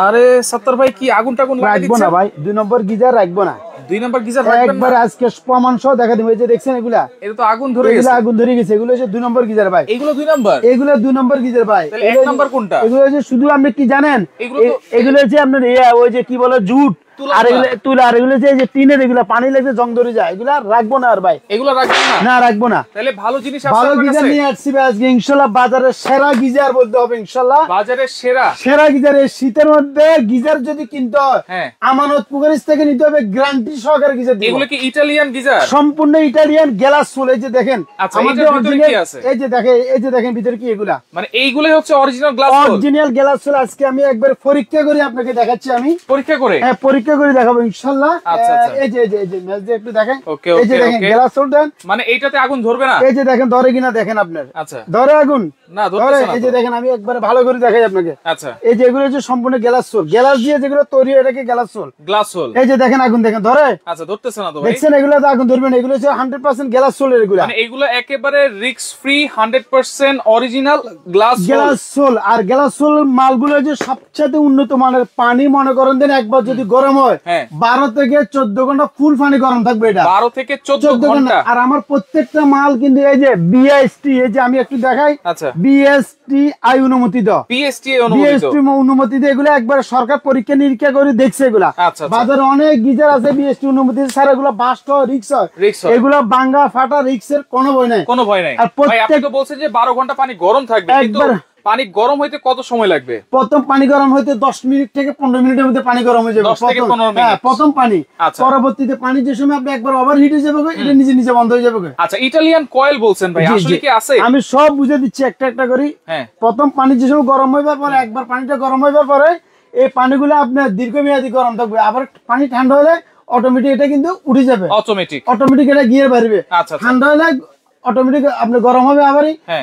আরে সত্তর ভাই কি আগুন টাগুন রাখবো না ভাই, 2 নম্বর গিজার রাখবো না। 2 নম্বর গিজার রাখবেন না? একবার আজকে প্রমাণ সহ দেখা দিবেন। এই যে দেখছেন এগুলা, এটা তো আগুন ধরে গেছে। এগুলা আগুন ধরে গেছে। এগুলো হচ্ছে 2 নম্বর গিজার ভাই। এগুলো 2 নম্বর? এগুলো 2 নম্বর গিজার ভাই। তাহলে 1 নম্বর কোনটা? এগুলো হচ্ছে শুধু আপনি কি জানেন, এগুলো হচ্ছে আপনার ওই যে কি বলে জুট, আর এগুলো তুলা, আর এগুলো যে টিনের, এগুলো পানি লেগে জং ধরে যায়, এগুলো রাখবো না আর ভাই। এগুলো রাখবেন না? না রাখবো না। তাহলে ভালো জিনিস আছে, ভালো গিজার নিয়ে আসছি ভাই আজকে ইনশাআল্লাহ। বাজারের সেরা গিজার বলতে হবে ইনশাআল্লাহ। বাজারের সেরা গিজার। এই শীতের মধ্যে গিজার যদি কিনতে হয়, আমানত পুকুরিস থেকে নিতে হবে, গ্যারান্টি সহকারে গিজার দিব। এগুলো কি ইটালিয়ান গিজার? সম্পূর্ণ ইটালিয়ান গ্লাস ফুল। এই যে দেখেন আমাদের ভিতরে কি আছে, এই যে দেখেন ভিতরে কি এগুলা, মানে এইগুলাই হচ্ছে অরিজিনাল গ্লাস ফুল। অরিজিনাল গ্লাস ফুল। আজকে আমি একবার পরীক্ষা করে আপনাকে দেখাচ্ছি। আমি পরীক্ষা করে? হ্যাঁ পরীক্ষা করে দেখাবো ইনশাআল্লাহ। এই যে একটু দেখেন, এই যে দেখেন গ্লাস ফুল দেন, মানে এইটাতে আগুন ধরবে না? এই যে দেখেন ধরে কিনা দেখেন আপনার। আচ্ছা ধরে আগুন না ধরতেছে না। এই যে দেখেন আমি একবার ভালো করে দেখাই আপনাকে। আচ্ছা এই যে এগুলো হচ্ছে সম্পূর্ণ গ্লাস ফুল, গ্লাস দিয়ে যেগুলো তৈরি হয় এটাকে গ্লাস ফুল। এই যে দেখেন আগুন দেখেন ধরে। আচ্ছা ধরতেছে না তো ভাই? দেখছেন এগুলো তো আগুন ধরবে না। এগুলো হচ্ছে 100% গ্লাস ফুল। এগুলো মানে এগুলো একেবারে risk free 100% original glass full. আর গ্লাস ফুল মালগুলো যে সবচেয়ে উন্নত মানের। পানি মনে করেন দেন একবার যদি গরম হয় 12 থেকে 14 ঘন্টা ফুল পানি গরম থাকবে। এটা 12 থেকে 14 ঘন্টা। আর আমার প্রত্যেকটা মাল কিন্তু এই যে বিএসটি, এই যে আমি একটু দেখাই। আচ্ছা বিএসটি আই অনুমতি দাও, বিএসটি অনুমতি দিয়ে এগুলো একবার সরকার পরীক্ষা নিরীক্ষা করে দেখছে এগুলা। বাজারে অনেক গিজার আছে বিএসটি অনুমতি ছাড়া, এগুলো বাস্ট হয়, রিস্ক হয়। এগুলো ভাঙা ফাটা রিস্কের কোনো ভয় নাই, কোনো ভয় নাই। আর আপনি তো বলছেন যে 12 ঘন্টা পানি গরম থাকবে, কিন্তু পানি গরম হইতে কত সময় লাগবে? প্রথম পানি গরম হইতে 10 মিনিট থেকে 15 মিনিটের মধ্যে পানি গরম হয়ে যাবে। 10 থেকে 15 মিনিট প্রথম পানি। পরবর্তীতে পানি যে সময় আপনি একবার ওভারহিট হয়ে যাবে, এটা নিজে নিজে বন্ধ হয়ে যাবে। আচ্ছা ইটালিয়ান কয়েল বলছেন ভাই, আসলে কি আছে? আমি সব বুঝে দিচ্ছি একটা একটা করে। প্রথম পানি যে সময় গরম হইবার পরে, একবার পানিটা গরম হইবার পরে এই পানিগুলো আপনার দীর্ঘমেয়াদী গরম থাকবে। আবার পানি ঠান্ডা হলে অটোমেটিক এটা কিন্তু উঠে যাবে, অটোমেটিক এটা গিয়ে বাড়বে। ঠান্ডা হলে অটোমেটিক আপনি গরম হবে,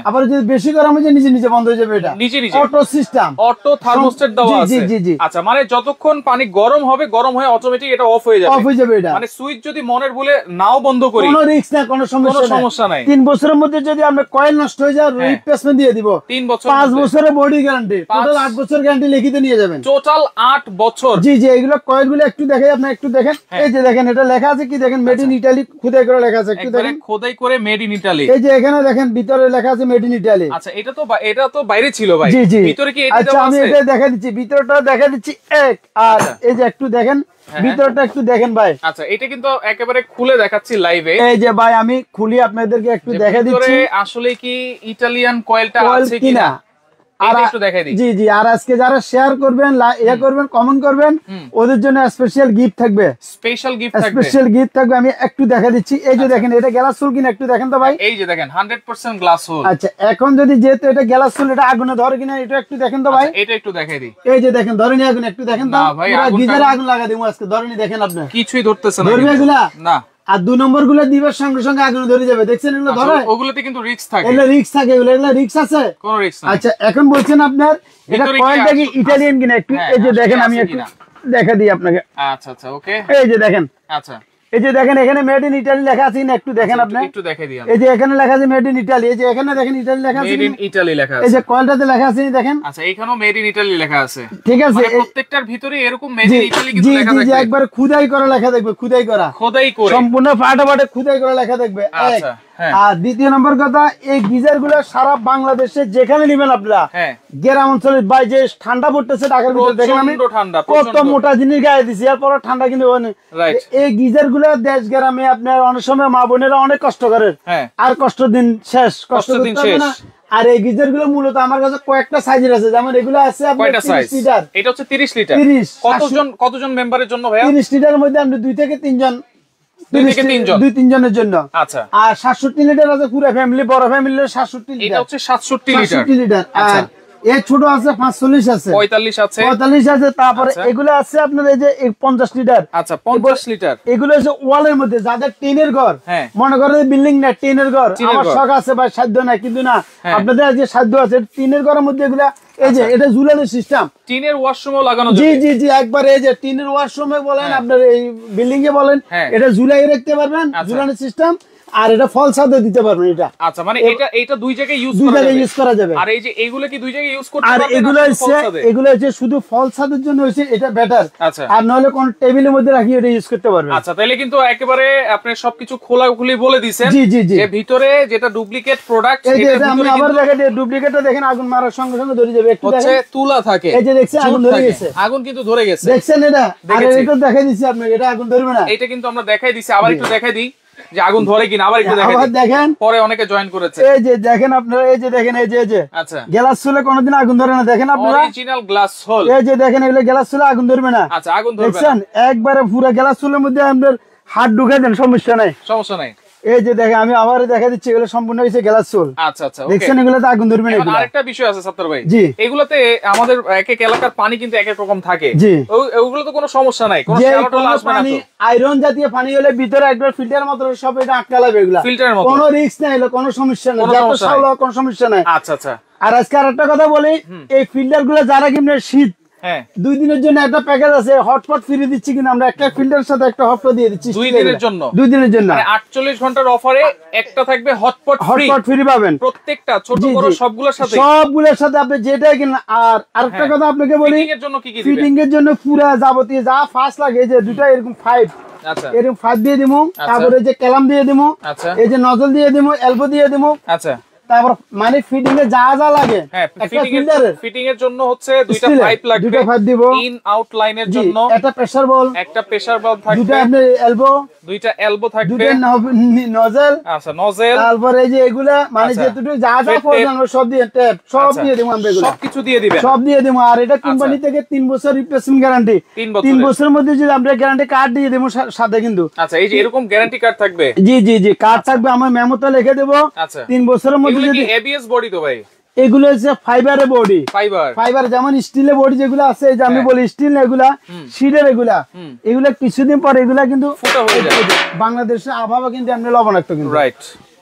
আবার যদি বেশি গরম হয়ে যায় নিজে নিজে বন্ধ হয়ে যাবে। এটা নিজে নিজে অটো সিস্টেম, অটো থার্মোস্ট্যাট দেওয়া আছে। আচ্ছা মানে যতক্ষণ পানি গরম হবে, গরম হয়ে অটোমেটিক এটা অফ হয়ে যাবে। এটা মানে সুইচ যদি মনের ভুলে নাও বন্ধ করি, কোনো রিস্ক না, কোনো সমস্যা নাই। 3 বছরের মধ্যে যদি আমরা কয়েল নষ্ট হয়ে যায় রিপ্লেসমেন্ট দিয়ে দিব। 3 বছর, 5 বছরের বডি গ্যারান্টি, টোটাল 8 বছর গ্যারান্টি লিখিত নিয়ে যাবেন। টোটাল 8 বছর। জি এগুলো কয়েলগুলো একটু দেখাই, আপনি একটু দেখেন। এই যে দেখেন এটা লেখা আছে কি দেখেন, মেড ইন ইতালি খোদাই করে লেখা আছে। একটু দেখেন খোদাই করে মেড ইন ইতালি। এই যে এখানে দেখেন ভিতরে লেখা আছে মেড ইন ইতালি। আচ্ছা এটা তো বাইরে ছিল ভাই। ভিতরে কি এটা দেওয়া আছে? আমি এটা দেখা দিচ্ছি, ভিতরটা দেখা দিচ্ছি এক। আর এই যে একটু দেখেন ভিতরটা একটু দেখেন ভাই। আচ্ছা এটা কিন্তু একেবারে খুলে দেখাচ্ছি লাইভে। এই যে ভাই আমি খুলি আপনাদেরকে একটু দেখা দিচ্ছি আসলে কি ইটালিয়ান কয়েলটা আছে কিনা। আর একটু দেখাই দিই। জি আর আজকে যারা শেয়ার করবেন, করবেন, কমেন্ট করবেন, ওদের জন্য স্পেশাল গিফট থাকবে। স্পেশাল গিফট থাকবে। আমি একটু দেখা দিচ্ছি। এই যে দেখেন এটা গ্লাস ফুল কিনা একটু দেখেন তো ভাই। এই যে দেখেন 100% গ্লাস ফুল। আচ্ছা এখন যদি যেহেতু এটা গ্লাস ফুল, এটা আগুনে ধরে কিনা এটা একটু দেখেন তো ভাই। এটা একটু দেখাই দিই। এই যে দেখেন ধরেনি আগুন, একটু দেখেন তো। গিজারে আগুন লাগা দিমু আজকে, ধরেনি দেখেন আপনি। কিছুই ধরতেছে না। ধরবে এগুলা না। আর 2 নম্বর গুলো দিবার সঙ্গে সঙ্গে আগুন ধরে যাবে। দেখছেন এগুলো ধরে? ওগুলোতে কিন্তু রিস্ক থাকে। এগুলো রিস্ক থাকে, এগুলো রিস্ক আছে? কোনো রিস্ক নাই। আচ্ছা এখন বলছেন আপনার এটা কয়েলটা কি ইতালিয়ান কিনা একটু এই যে দেখেন, আমি একটু দেখা দিই আপনাকে। আচ্ছা ওকে। এই যে দেখেন। আচ্ছা এই যে দেখেন এখানে মেড ইন ইতালি লেখা আছে না, একটু দেখেন আপনি। একটু দেখাই দিই। এই যে এখানে লেখা আছে মেড ইন ইতালি। এই যে এখানে দেখেন ইতালি লেখা আছে, মেড ইন ইতালি লেখা আছে। এই যে কয়েলটাতে লেখা আছে দেখেন। আচ্ছা এখানেও মেড ইন ইতালি লেখা আছে। ঠিক আছে, মানে প্রত্যেকটার ভিতরে এরকম মেড ইন ইতালি কিন্তু লেখা থাকবে। জি একবার খোদাই করা লেখা থাকবে, খোদাই করা সম্পূর্ণ ফাটাফাটে খোদাই করা লেখা থাকবে। আচ্ছা আর দ্বিতীয় নম্বর কথা, এই গিজার গুলো সারা বাংলাদেশে যেখানে নিবেন আপনারা, গ্রাম অঞ্চলে বাই যে ঠান্ডা পড়তেছে ঢাকার ভিতরে, দেখেন আমি কত মোটা জিনিস গায়ে দিছি, এরপর ঠান্ডা কিন্তু এই গিজার গুলো দেশ গ্রামে আপনার অনেক সময় মা বোনেরা অনেক কষ্ট করেন, আর কষ্ট দিন শেষ, কষ্ট দিন শেষ। আর এই গিজার গুলো মূলত আমার কাছে কয়েকটা সাইজের আছে, যেমন এগুলো আছে আপনার 30 লিটার। এটা হচ্ছে 30 লিটার। কতজন মেম্বারের জন্য ভাইয়া? 30 লিটারের মধ্যে আপনি 2 থেকে 3 জন, 2-3 জনের জন্য। আচ্ছা আর 67 লিটার আছে পুরো ফ্যামিলি, বড় ফ্যামিলির 67 লিটার। এটা হচ্ছে 67 লিটার। আচ্ছা এই ছোট আছে 45 আছে, 45 আছে। তারপরে এগুলো আছে আপনার এই যে 50 লিটার। আচ্ছা 50 লিটার। এগুলো হচ্ছে ওয়ালের মধ্যে, যাদের টিনের ঘর, মনে করেন বিল্ডিং না টিনের ঘর, আমার শখ আছে ভাই, সাধ্য নাই কিন্তু না, আপনাদের আজকে সাধ্য আছে টিনের ঘরের মধ্যে এগুলা। এই যে এটা ঝুলানো সিস্টেম, টিনের ওয়াশরুমও লাগানো যাবে। জি একবার এই যে টিনের ওয়াশরুমে বলেন, আপনার এই বিল্ডিং এ বলেন, এটা ঝুলাই রাখতে পারবেন, ঝুলানো সিস্টেম। আর এটা ফল ছাদে দিতে পারবেন এটা। আচ্ছা, মানে এটা দুই জায়গায় ইউজ করা যাবে। আর এই যে এইগুলো কি দুই জায়গায় ইউজ করতে পারবেন? আর এগুলো হচ্ছে শুধু ফল ছাদের জন্য হচ্ছে এটা বেটার। আচ্ছা, আর নলে কোন টেবিলের মধ্যে রাখি এটা ইউজ করতে পারবেন। আচ্ছা, তাহলে কিন্তু একেবারে আপনি সবকিছু খোলাখুলি বলে দিয়েছেন যে ভিতরে যেটা ডুপ্লিকেট প্রোডাক্ট, এটা আমি আবার দেখাই দিই, ডুপ্লিকেটটা দেখেন আগুন মারার সঙ্গে সঙ্গে ধরে যাবে। একটু হচ্ছে তুলা থাকে, এই যে দেখছেন আগুন ধরে গেছে, আগুন কিন্তু ধরে গেছে, দেখছেন এটা? আর এটা দেখাই দিছি আপনাকে, এটা আগুন ধরবে না। এটা কিন্তু আমরা দেখাই দিছি, আবার একটু দেখাই দিই যে আগুন ধরে কিনা, আবার একটু দেখেন, পরে অনেকে জয়েন করেছে। এই যে দেখেন আপনারা, এই যে দেখেন, এই যে আচ্ছা, গ্লাস চুলে কোনোদিন আগুন ধরে না, দেখেন আপনারা অরিজিনাল গ্লাস হোল। এই যে দেখেন এগুলো গ্লাস চুলে আগুন ধরবে না। আচ্ছা, আগুন ধরবে না, দেখছেন একবারে পুরো গ্লাস চুলের মধ্যে আপনার হাত ঢুকাই দেন, সমস্যা নাই, সমস্যা নাই। এই যে দেখেন আমি আবার দেখা দিচ্ছি, এগুলো সম্পূর্ণ হচ্ছে গ্লাস চুল। আচ্ছা আচ্ছা, দেখছেন এগুলোতে আগুন ধরবে না। আরেকটা বিষয় আছে সত্তর ভাই, জি, এগুলোতে আমাদের এক এক এলাকার পানি কিন্তু এক এক রকম থাকে, জি, ওগুলো তো কোনো সমস্যা নাই, কোনো শ্যাওলা আসবে না। আয়রন জাতীয় পানি হলে ভিতরে একবার ফিল্টার মতো সব এটা আটকা লাগবে, এগুলা ফিল্টারের মতো, কোনো রিস্ক নাই, হলো কোনো সমস্যা নাই, যত শ্যাওলা কোনো সমস্যা নাই। আচ্ছা আচ্ছা। আর আজকে আরেকটা কথা বলি, এই ফিল্টার গুলো যারা কিনবে শীত 2 দিনের জন্য একটা প্যাকেজ আছে, হটপট ফ্রি দিচ্ছি, কিন্তু আমরা একটা ফিল্টারের সাথে একটা হটপট দিয়ে দিচ্ছি 2 দিনের জন্য। 2 দিনের জন্য মানে 48 ঘন্টার অফারে একটা থাকবে হটপট ফ্রি পাবেন, প্রত্যেকটা ছোট বড় সবগুলোর সাথে আপনি যেটাই কিনেন। আর আরেকটা কথা আপনাকে বলি, ফিটিং এর জন্য কি কি দিবেন? ফিটিং এর জন্য পুরো যাবতীয় যা ফাস্ট লাগে, যে দুটো এরকম 5, আচ্ছা, এরকম 5 দিয়ে দিমু, তারপরে যে ক্যালাম দিয়ে দিমু, আচ্ছা, এই যে নজল দিয়ে দিমু, এলবো দিয়ে দিমু, আচ্ছা, তারপর মানে ফিটিং এ যা যা লাগে, ফিটিং এর জন্য হচ্ছে দুইটা পাইপ লাগবে, দুটো পাইপ দিব ইন আউট লাইনের জন্য, একটা প্রেসার বল থাকবে, দুটো আপনি দুইটা এলবো থাকবে, দুটো নজল, আচ্ছা নজল, তারপর এই যে এগুলা মানে যেটুকু যা যা প্রয়োজন সব দিয়ে ট্যাপ সব দিয়ে দেব আমরা, এগুলো সবকিছু দিয়ে দিবেন, সব দিয়ে দেব। আর এটা কোম্পানি থেকে 3 বছর রিপ্লেসমেন্ট গ্যারান্টি, 3 বছরের মধ্যে যদি আমরা গ্যারান্টি কার্ড দিয়ে দেব সাথে কিন্তু। আচ্ছা, এই যে এরকম গ্যারান্টি কার্ড থাকবে, জি জি জি, কার্ড থাকবে, আমার মেমোতে লিখে দেব। আচ্ছা, 3 বছরের মধ্যে যদি এবিএস বডি তো ভাই, এগুলো হচ্ছে ফাইবারের বডি, ফাইবার যেমন স্টিলের বডি যেগুলো আছে, এই যে আমি বলি স্টিল, এগুলা শিটের, এগুলা কিছুদিন পরে এগুলা কিন্তু ফুটা হয়ে যায়। বাংলাদেশের আবহাওয়া কিন্তু এমনি লবণাক্ত, কিন্তু রাইট,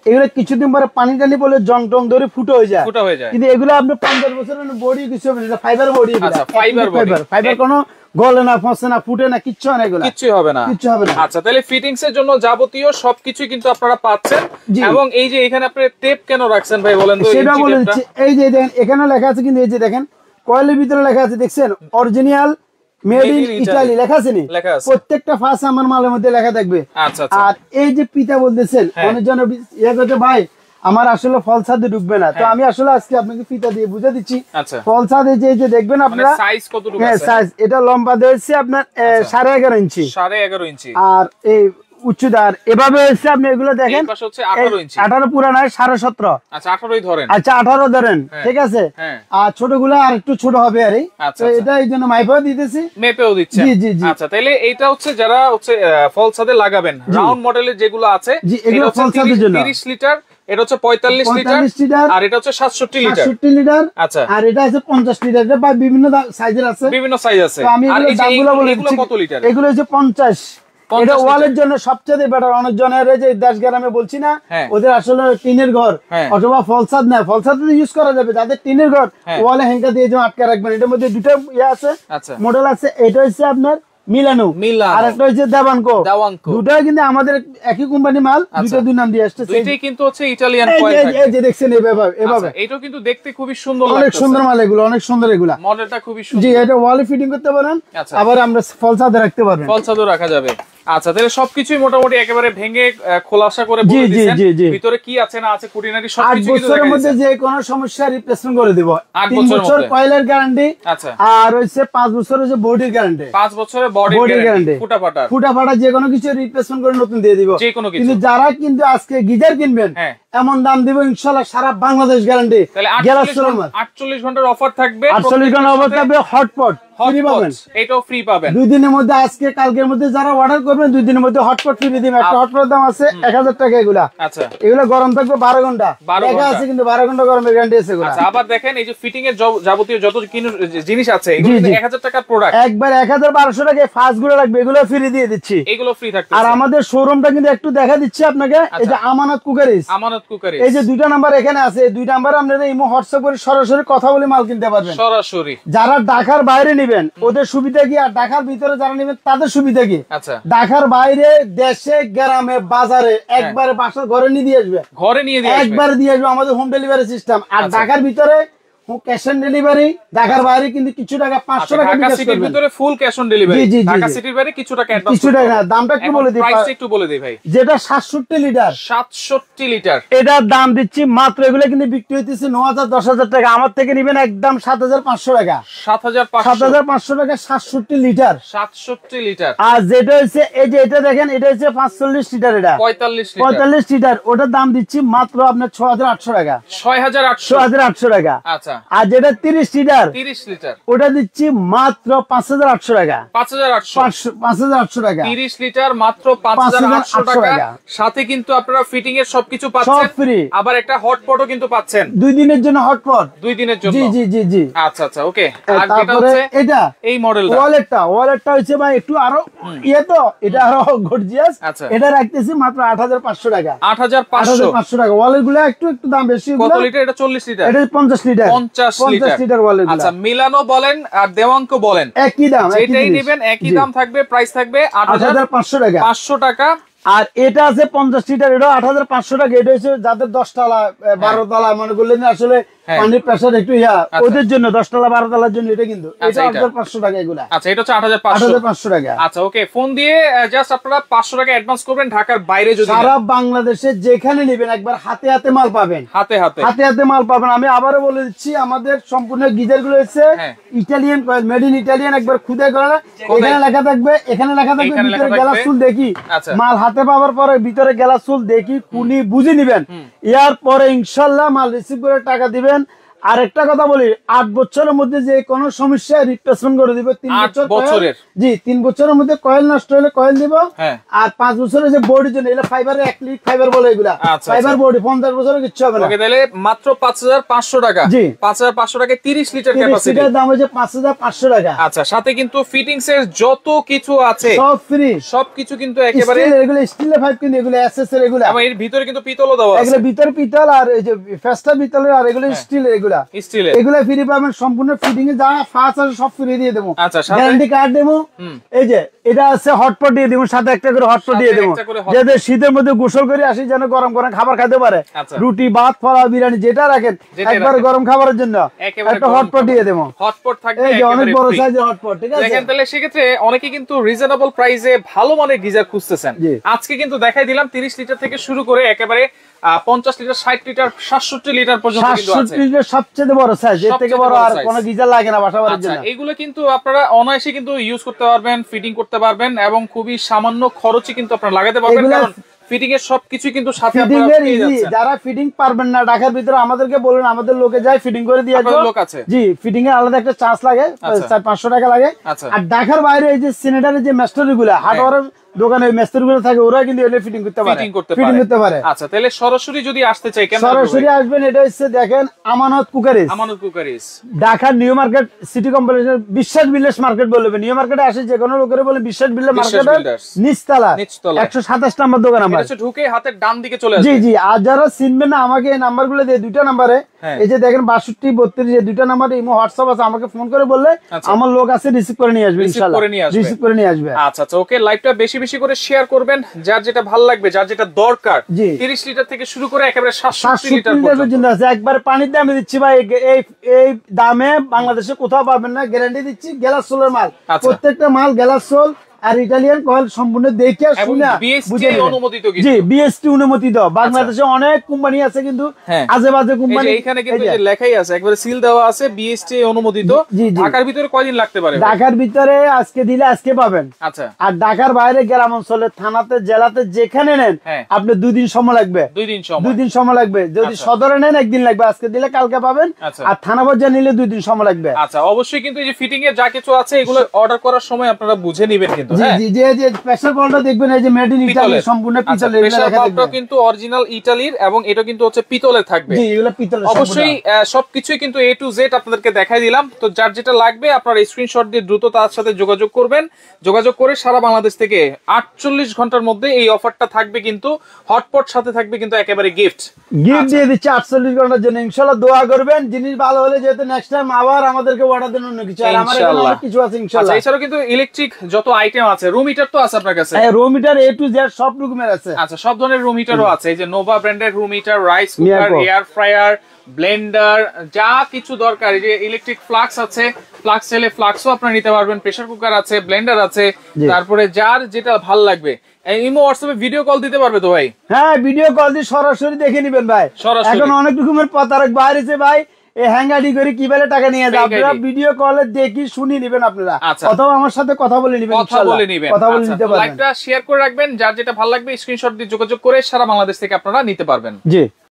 এগুলো কিছুদিন পরে পানি টানি বলে জং টং ধরে ফুটো হয়ে যায়, কিন্তু এগুলো আপনি 50 বছরের বডি কিছু হবে না, ফাইবার বডি, ফাইবার কোনো গলে না, ফসে না, ফুটে না, কিচ্ছু হয় না, এগুলো কিচ্ছু হবে না। আচ্ছা, তাহলে ফিটিংস এর জন্য যাবতীয় সবকিছু কিন্তু আপনারা পাচ্ছেন। এবং এই যে এখানে আপনি টেপ কেন রাখছেন ভাই বলেন তো? সেটা বলে দিচ্ছি, এই যে দেখেন এখানে লেখা আছে, কিন্তু এই যে দেখেন কয়েলের ভিতরে লেখা আছে, দেখছেন অরিজিনাল মেড ইন ইটালি লেখা আছে নি, প্রত্যেকটা ফাঁস আমার মালের মধ্যে লেখা থাকবে। আর এই যে পিতা বলতেছেন অনেকজন ইয়ে করতে, ভাই আমার আসলে ফল ছাদে ঢুকবে না, তো আমি আসলে আজকে আপনাকে ফিতা দিয়ে বুঝে দিচ্ছি। ফল ছাদে যে দেখবেন আপনারা সাইজ কতটুকু আছে? সাইজ এটা লম্বা দিয়েছে আপনার 11.5 ইঞ্চি, 11.5 ইঞ্চি, আর এই উচ্চতার এভাবে হচ্ছে আপনি এগুলো দেখেন, এই পাশে হচ্ছে 18 ইঞ্চি, 18 পুরা নাই 17.5, আচ্ছা 18ই ধরেন, আচ্ছা 18 ধরেন, ঠিক আছে। আর ছোটগুলো আর একটু ছোট হবে, আর তো এটা এই জন্য মাইপেও দিতেছি, মেপেও দিচ্ছি। জি জি জি। আচ্ছা, তাহলে এটা হচ্ছে যারা হচ্ছে ফল ছাদে লাগাবেন, রাউন্ড মডেলের যেগুলো আছে, এগুলো ফল ছাদের জন্য 30 লিটার, এটা হচ্ছে 45 লিটার, আর এটা হচ্ছে 67 লিটার। আচ্ছা, আর এটা আছে 50 লিটার, এটা বিভিন্ন সাইজের আছে, বিভিন্ন সাইজ আছে। আর এই দামগুলো বলে দিচ্ছি, কত লিটার? এগুলো হচ্ছে 50। এটা ওয়ালের জন্য সবচেয়ে বেটার। অনেক জনের যে দেশ গ্রামে বলছি না, ওদের আসলে টিনের ঘর অথবা ফলসাদ না, ফলসাদ ইউজ করা যাবে, যাদের টিনের ঘর ওয়ালে হ্যাঙ্কা দিয়ে যে আটকে রাখবেন। এটার মধ্যে দুটো ইয়ে আছে, মডেল আছে। এটা হচ্ছে আপনার মিলানো, আর একটা হচ্ছে দেওয়ানকো। দুটোই কিন্তু আমাদের একই কোম্পানি মাল, দুটো দুই নাম দিয়ে আসছে। দুইটাই কিন্তু হচ্ছে ইটালিয়ান কয়েল থাকে। এই যে দেখছেন এভাবে, এটাও কিন্তু দেখতে খুবই সুন্দর, অনেক সুন্দর মাল, এগুলো অনেক সুন্দর, এগুলা মডেলটা খুবই সুন্দর। জি, এটা ওয়ালে ফিটিং করতে পারেন, আবার আমরা ফলসাদে রাখতে পারবেন, ফলসাদও রাখা যাবে। আচ্ছা, তাহলে সবকিছুই মোটামুটি একেবারে ভেঙে খোলাসা করে বলে দিয়েছেন ভিতরে কি আছে না আছে, খুঁটিনাটি সবকিছু। 8 বছরের মধ্যে যে কোনো সমস্যা রিপ্লেসমেন্ট করে দেব। 3 বছর কয়েলের গ্যারান্টি, আচ্ছা, আর হচ্ছে 5 বছর হচ্ছে বডির গ্যারান্টি। 5 বছরের বডির গ্যারান্টি, ফুটাফাটা যে কোনো কিছু রিপ্লেসমেন্ট করে নতুন দিয়ে দিব। কিন্তু যারা কিন্তু আজকে গিজার কিনবেন, এমন দাম দিব ইনশাআল্লাহ, সারা বাংলাদেশ গ্যারান্টি। তাহলে 48 ঘন্টার অফার থাকবে, 48 ঘন্টার অফার থাকবে, হটপট ফ্রি পাবেন, এটাও ফ্রি পাবেন 2 দিনের মধ্যে। আজকে কালকের মধ্যে যারা অর্ডার করবেন 2 দিনের মধ্যে হটপট ফ্রি দিবেন। একটা হটপটের দাম আছে 1000 টাকা। এগুলা আচ্ছা, এগুলা গরম থাকবে 12 ঘন্টা, লেখা আছে কিন্তু 12 ঘন্টা গরমের গ্যারান্টি আছে এগুলা। আচ্ছা, আবার দেখেন এই যে ফিটিং এর যাবতীয় যত জিনিস আছে, এগুলো 1000 টাকার প্রোডাক্ট, একবার 1200 টাকায় ফাস্ট গুলো লাগবে, এগুলো ফ্রি দিয়ে দিচ্ছি, এগুলো ফ্রি থাকবে। আর আমাদের শোরুমটা কিন্তু একটু দেখা দিচ্ছি আপনাকে, এই যে আমানত কুকারিজ, আমানত এই যে দুইটা নাম্বার এখানে আছে, এই দুই নাম্বার আপনারা ইমো হোয়াটসঅ্যাপ করে সরাসরি কথা বলে মাল কিনতে পারবেন সরাসরি। যারা ঢাকার বাইরে নেবেন ওদের সুবিধা কি, আর ঢাকার ভিতরে যারা নেবেন তাদের সুবিধা কি? আচ্ছা, ঢাকার বাইরে দেশে গ্রামে বাজারে একবারে বাসার ঘরে নিয়ে দিয়ে আসবে, ঘরে নিয়ে দিয়ে একবারে দিয়ে আসবে, আমাদের হোম ডেলিভারি সিস্টেম। আর ঢাকার ভিতরে ক্যাশ অন ডেলিভারি, ঢাকার বাইরে কিন্তু কিছু টাকা 500 টাকা ঢাকা সিটির ভিতরে full cash on delivery, Dhaka সিটির বাইরে কিছু টাকা অ্যাডভান্স, কিছু টাকা। দামটা একটু বলে দিই, প্রাইসটা একটু বলে দিই ভাই। যেটা 67 লিটার, 67 লিটার, এটার দাম দিচ্ছি মাত্র, এগুলো কিন্তু বিক্রি হইতেছে 9000 10000 টাকা, আমার থেকে নেবেন একদম 7500 টাকা, 7500 টাকা 67 লিটার, 67 লিটার। আর যেটা হচ্ছে এই যে এটা দেখেন, এটা হচ্ছে 45 লিটার, এটা 45 লিটার, ওটার দাম দিচ্ছি মাত্র আপনার 6800 টাকা, 6800 টাকা। আচ্ছা, আর যেটা 30 লিটার, ওটা দিচ্ছি মাত্র 5800 টাকা, 5800 টাকা, 30 লিটার মাত্র 5800 টাকা। সাথে কিন্তু আপনারা ফিটিং এর সবকিছু পাচ্ছেন, সব ফ্রি, আবার একটা হটপটও কিন্তু পাচ্ছেন 2 দিনের জন্য, হটপট 2 দিনের জন্য। জি জি জি জি। আচ্ছা আচ্ছা, ওকে। আর যেটা হচ্ছে এটা এই মডেলটা, ওয়ালেটটা হচ্ছে ভাই একটু আরো ইয়ে, তো এটা আরো গর্জিয়াস, এটা রাখতেছি মাত্র 8500 টাকা, 8500 টাকা। ওয়ালেট গুলো একটু দাম বেশি। কত লিটার এটা? 40 লিটার, এটা 50 লিটার, 50 লিটার ওয়ালেট। আচ্ছা, মিলানো বলেন আর দেওয়াঙ্ক বলেন, একই দাম, যেটাই নেবেন একই দাম থাকবে, প্রাইস থাকবে 8500 টাকা, 500 টাকা। আর এটা আছে 50 লিটার, এটা 8500 টাকা। এটা হচ্ছে যাদের 10 তলা 12 তলা মনে করলেন আসলে পানির প্রেসার একটু ওদের জন্য 10 তলা 12 তলার জন্য এটা কিন্তু 8500 টাকা এগুলা। আচ্ছা, এটা হচ্ছে 8500 টাকা। আচ্ছা, ওকে। ফোন দিয়ে জাস্ট আপনারা 500 টাকা অ্যাডভান্স করবেন। ঢাকার বাইরে যদি সারা বাংলাদেশে যেখানে নেবেন একবার হাতে হাতে মাল পাবেন, হাতে হাতে মাল পাবেন। আমি আবারও বলে দিচ্ছি, আমাদের সম্পূর্ণ গিজার গুলো হচ্ছে Italian coil, made in Italian, একবার খুদে করা। এখানে লেখা থাকবে, ভিতরে গ্লাস চুল দেখি, মাল হাতে পাওয়ার পরে ভিতরে গ্লাস চুল দেখি কুনি বুঝে নিবেন, এর পরে ইনশাল্লাহ মাল রিসিভ করে টাকা দিবেন। আর একটা কথা বলি, 8 বছরের মধ্যে যে কোনো সমস্যা রিপ্লেসমেন্ট করে দিব। 3 বছরের, জি 3 বছরের মধ্যে কয়েল নষ্ট হলে কয়েল দিব। আর 5 বছরের যে বডির জন্য, এটা ফাইবারের অ্যাক্রিলিক ফাইবার বলে, এগুলা ফাইবার বডি, 50 বছরের কিছু হবে না। ওকে, তাহলে মাত্র 5500 টাকা। জি, 5500 টাকায় 30 লিটার ক্যাপাসিটি, এর দাম হচ্ছে 5500 টাকা। আচ্ছা, সাথে কিন্তু ফিটিংস এর যত কিছু আছে সব ফ্রি, সবকিছু কিন্তু একেবারে এগুলো স্টিলের পাইপ, কিন্তু এগুলো এসএস এর, এগুলো এবং এর ভিতরে কিন্তু পিতলও দেওয়া আছে, এগুলো ভিতরে পিতল, আর এই যে ফেস্টা পিতলের, আর এগুলো স্টিল, এগুলো ফ্রি পাবেন। সম্পূর্ণ ফিটিং এ যা ফার্স্ট আছে সব ফ্রি দিয়ে দেবো, গ্যারান্টি কার্ড দেবো। এই যে এটা আছে হটপট দিয়ে দেবো, সাথে একটা করে হটপট দিয়ে দেবো, যাতে শীতের মধ্যে গোসল করে আসি যেন গরম গরম খাবার খেতে পারে, রুটি ভাত পোলাও বিরিয়ানি যেটা রাখেন একবার গরম খাবারের জন্য একটা হটপট দিয়ে দেবো। হটপট থাকবে, এই যে অনেক বড় সাইজের হটপট, ঠিক আছে। দেখেন, তাহলে সেক্ষেত্রে অনেকে কিন্তু রিজনেবল প্রাইসে ভালো মানের গিজার খুঁজতেছেন। আজকে কিন্তু দেখাই দিলাম 30 লিটার থেকে শুরু করে একেবারে 50 লিটার, 60 লিটার, 67 লিটার পর্যন্ত কিন্তু আছে। 67 লিটার সবচেয়ে বড় সাইজ, এর থেকে বড় আর কোনো গিজার লাগে না বাসা বাড়ির জন্য। এগুলো কিন্তু আপনারা অনায়াসে কিন্তু ইউজ করতে পারবেন, ফিটিং করতে পারবেন, এবং খুবই সামান্য খরচে কিন্তু আপনারা লাগাতে পারবেন, কারণ ফিটিং এর সবকিছু কিন্তু সাথে আপনারা পেয়ে যাচ্ছেন। যারা ফিটিং পারবেন না ঢাকার ভিতরে আমাদেরকে বলুন, আমাদের লোকে যায় ফিটিং করে দিয়ে আসবে, লোক আছে। জি, ফিটিং এর আলাদা একটা চার্জ লাগে, 400-500 টাকা লাগে। আর ঢাকার বাইরে এই যে সিনেটারের যে মেস্টারিগুলো হার্ডওয়্যার দোকানে ওই মিস্ত্রিগুলো থাকে, ওরা কিন্তু এলে ফিটিং করতে পারে। আচ্ছা, তাহলে সরাসরি যদি আসতে চাই কেন সরাসরি আসবেন? এটা হচ্ছে দেখেন আমানত cookeries, Dhaka new market city কমপ্লেক্সের বিশ্বাস বিল্ডার্স মার্কেট বলবে। নিউ মার্কেটে আসে যে কোনো লোকের বলে বিশ্বাস বিল্ডার্স মার্কেটের নিচতলা 127 নম্বর দোকান আমার, এটা ঢুকে হাতের ডান দিকে চলে আসবে। জি জি। আর যারা চিনবেন না আমাকে এই নাম্বারগুলো দিয়ে, দুইটা নাম্বারে, এই যে দেখেন 62 32, এই দুইটা নাম্বারে ইমো হোয়াটসঅ্যাপ আছে, আমাকে ফোন করে বললে আমার লোক আছে রিসিভ করে নিয়ে আসবে, ইনশাআল্লাহ রিসিভ করে নিয়ে আসবে। আচ্ছা আচ্ছা, ওকে। লাইভটা বেশি বেশি করে শেয়ার করবেন, যার যেটা ভালো লাগবে, যার যেটা দরকার। 30 লিটার থেকে শুরু করে একেবারে 67 লিটার পর্যন্ত আছে। একবার পানির দামে দিচ্ছি ভাই, এই দামে বাংলাদেশে কোথাও পাবেন না, গ্যারান্টি দিচ্ছি। গ্যালাস সোলের মাল, প্রত্যেকটা মাল গ্যালাস সোল আর ইটালিয়ান কয়েল সম্পূর্ণ দেখে শুনে বুঝে অনুমোদিত। জি, বিএসটি অনুমোদিত। বাংলাদেশে অনেক কোম্পানি আছে কিন্তু আজে বাজে কোম্পানি, এখানে কিন্তু লেখাই আছে, একবারে সিল দেওয়া আছে, বিএসটি অনুমোদিত। ঢাকার ভিতরে কয়দিন লাগতে পারে? ঢাকার ভিতরে আজকে দিলে আজকে পাবেন। আচ্ছা। আর ঢাকার বাইরে গ্রাম অঞ্চলে, থানাতে, জেলাতে যেখানে নেন আপনি 2 দিন সময় লাগবে, 2 দিন সময় লাগবে। যদি সদরে নেন 1 দিন লাগবে, আজকে দিলে কালকে পাবেন। আর থানা পর্যায়ে নিলে 2 দিন সময় লাগবে। আচ্ছা, অবশ্যই কিন্তু এই যে ফিটিং এর যা কিছু আছে এগুলো অর্ডার করার সময় আপনারা বুঝে নেবেন কিন্তু। হ্যাঁ জি যে প্রেসার বাল্বটা দেখবেন এই যে মেড ইন ইতালি, সম্পূর্ণ পিতলের। প্রেসার বাল্বটা কিন্তু অরিজিনাল ইতালির এবং এটা কিন্তু হচ্ছে পিতলের থাকবে। জি এগুলো পিতলের। অবশ্যই সবকিছুই কিন্তু A to Z আপনাদেরকে দেখাই দিলাম। তো যার যেটা লাগবে আপনারা স্ক্রিনশট দিয়ে দ্রুত তার সাথে যোগাযোগ করবেন। যোগাযোগ করে সারা বাংলাদেশ থেকে 48 ঘন্টার মধ্যে এই অফারটা থাকবে, কিন্তু হটপট সাথে থাকবে কিন্তু একেবারে গিফট দিয়ে দিচ্ছি 48 ঘন্টার জন্য। ইনশাআল্লাহ দোয়া করবেন, জিনিস ভালো হলে যেহেতু নেক্সট টাইম আবার আমাদেরকে অর্ডার দেন অন্য কিছু। আর আমার এখানে অনেক কিছু আছে ইনশাআল্লাহ। এছাড়াও কিন্তু ইলেকট্রিক যত আইটেম আছে, রুম হিটার তো আছে আপনার কাছে? হ্যাঁ room heater A to Z সব রকমের আছে। আচ্ছা, সব ধরনের রুম হিটারও আছে। এই যে নোভা ব্র্যান্ডের room heater, rice cooker, air fryer, blender, যা কিছু দরকার। এই যে ইলেকট্রিক ফ্লাক্স আছে, ফ্লাক্স চাইলে ফ্লাক্সও আপনারা নিতে পারবেন। প্রেসার কুকার আছে, ব্লেন্ডার আছে, তারপরে যার যেটা ভালো লাগবে। ইমো হোয়াটসঅ্যাপে ভিডিও কল দিতে পারবে তো ভাই? হ্যাঁ ভিডিও কল দিয়ে সরাসরি দেখে নেবেন ভাই। এখন অনেক রকমের প্রতারক বাইরেছে ভাই, এই হ্যাঙ্গাডি করে কি বলে টাকা নিয়ে যায়। আপনারা ভিডিও কলে দেখি শুনি নেবেন আপনারা, অথবা আমার সাথে কথা বলে নেবেন, কথা বলে নিতে পারবেন। লাইভটা শেয়ার করে রাখবেন, যার যেটা ভালো লাগবে স্ক্রিনশট দিয়ে যোগাযোগ করে সারা বাংলাদেশ থেকে আপনারা নিতে পারবেন। জি।